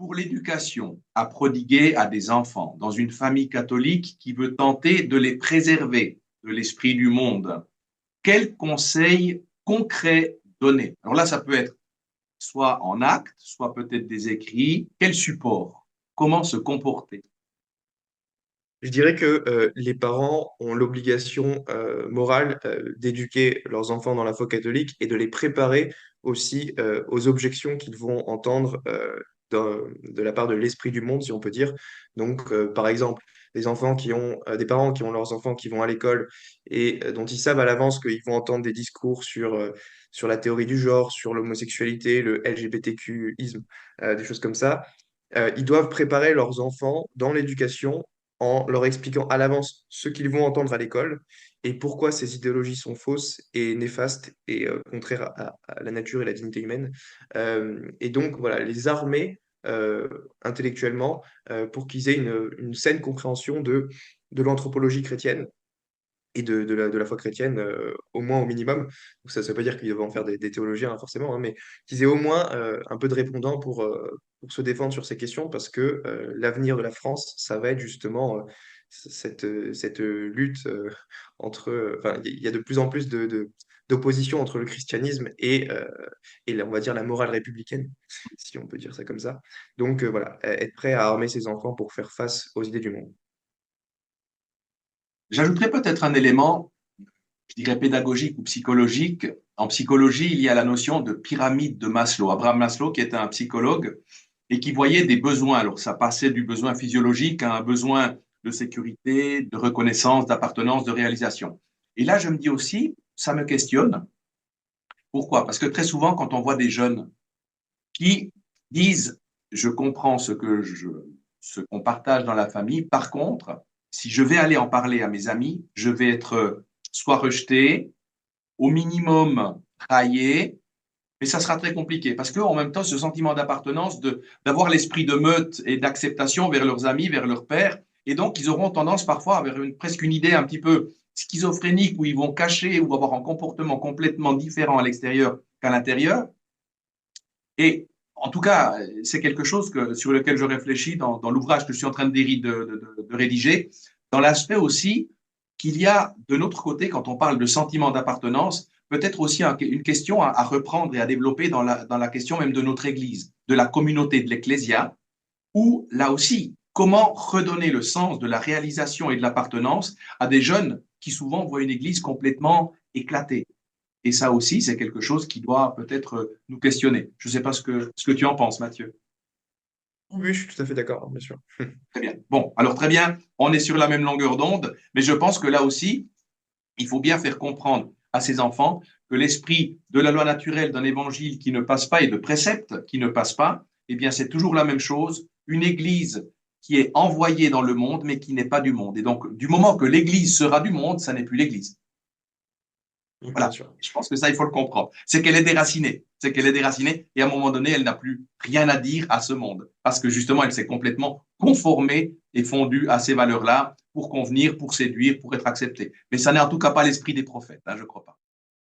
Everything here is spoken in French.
pour l'éducation à prodiguer à des enfants dans une famille catholique qui veut tenter de les préserver de l'esprit du monde, quels conseils concrets donner? Alors là, ça peut être soit en actes, soit peut-être des écrits. Quel support? Comment se comporter? Je dirais que les parents ont l'obligation morale d'éduquer leurs enfants dans la foi catholique et de les préparer aussi aux objections qu'ils vont entendre de la part de l'esprit du monde, si on peut dire. Donc, par exemple, des parents qui ont leurs enfants qui vont à l'école et dont ils savent à l'avance qu'ils vont entendre des discours sur la théorie du genre, sur l'homosexualité, le LGBTQisme, des choses comme ça. Ils doivent préparer leurs enfants dans l'éducation en leur expliquant à l'avance ce qu'ils vont entendre à l'école et pourquoi ces idéologies sont fausses et néfastes et contraires à la nature et la dignité humaine. Et donc, voilà, les armer intellectuellement pour qu'ils aient une saine compréhension de l'anthropologie chrétienne et de la foi chrétienne, au moins au minimum. Donc ça ne veut pas dire qu'ils doivent en faire des théologiens, hein, forcément, hein, mais qu'ils aient au moins un peu de répondants pour se défendre sur ces questions, parce que l'avenir de la France, ça va être justement cette lutte entre... Enfin, il y a de plus en plus d'opposition entre le christianisme et on va dire la morale républicaine, si on peut dire ça comme ça. Donc voilà, être prêt à armer ses enfants pour faire face aux idées du monde. J'ajouterais peut-être un élément, je dirais pédagogique ou psychologique. En psychologie, il y a la notion de pyramide de Maslow. Abraham Maslow, qui était un psychologue et qui voyait des besoins. Alors, ça passait du besoin physiologique à un besoin de sécurité, de reconnaissance, d'appartenance, de réalisation. Et là, je me dis aussi, ça me questionne. Pourquoi? Parce que très souvent, quand on voit des jeunes qui disent, je comprends ce qu'on partage dans la famille. Par contre, si je vais aller en parler à mes amis, je vais être soit rejeté, au minimum raillé, mais ça sera très compliqué parce qu'en même temps, ce sentiment d'appartenance, d'avoir l'esprit de meute et d'acceptation vers leurs amis, vers leur père, et donc ils auront tendance parfois à avoir presque une idée un petit peu schizophrénique où ils vont cacher ou avoir un comportement complètement différent à l'extérieur qu'à l'intérieur. Et en tout cas, c'est quelque chose sur lequel je réfléchis dans l'ouvrage que je suis en train de rédiger, dans l'aspect aussi qu'il y a de notre côté, quand on parle de sentiment d'appartenance, peut-être aussi une question à reprendre et à développer dans la question même de notre Église, de la communauté de l'Ecclésia, où là aussi, comment redonner le sens de la réalisation et de l'appartenance à des jeunes qui souvent voient une Église complètement éclatée. Et ça aussi, c'est quelque chose qui doit peut-être nous questionner. Je ne sais pas ce que tu en penses, Mathieu. Oui, je suis tout à fait d'accord, bien sûr. Très bien. Bon, alors très bien, on est sur la même longueur d'onde, mais je pense que là aussi, il faut bien faire comprendre à ces enfants que l'esprit de la loi naturelle d'un évangile qui ne passe pas et de préceptes qui ne passent pas, eh bien, c'est toujours la même chose. Une église qui est envoyée dans le monde, mais qui n'est pas du monde. Et donc, du moment que l'église sera du monde, ça n'est plus l'église. Bien Voilà. sûr. Je pense que ça, il faut le comprendre. C'est qu'elle est déracinée. C'est qu'elle est déracinée et à un moment donné, elle n'a plus rien à dire à ce monde parce que justement, elle s'est complètement conformée et fondue à ces valeurs-là pour convenir, pour séduire, pour être acceptée. Mais ça n'est en tout cas pas l'esprit des prophètes, hein, je ne crois pas.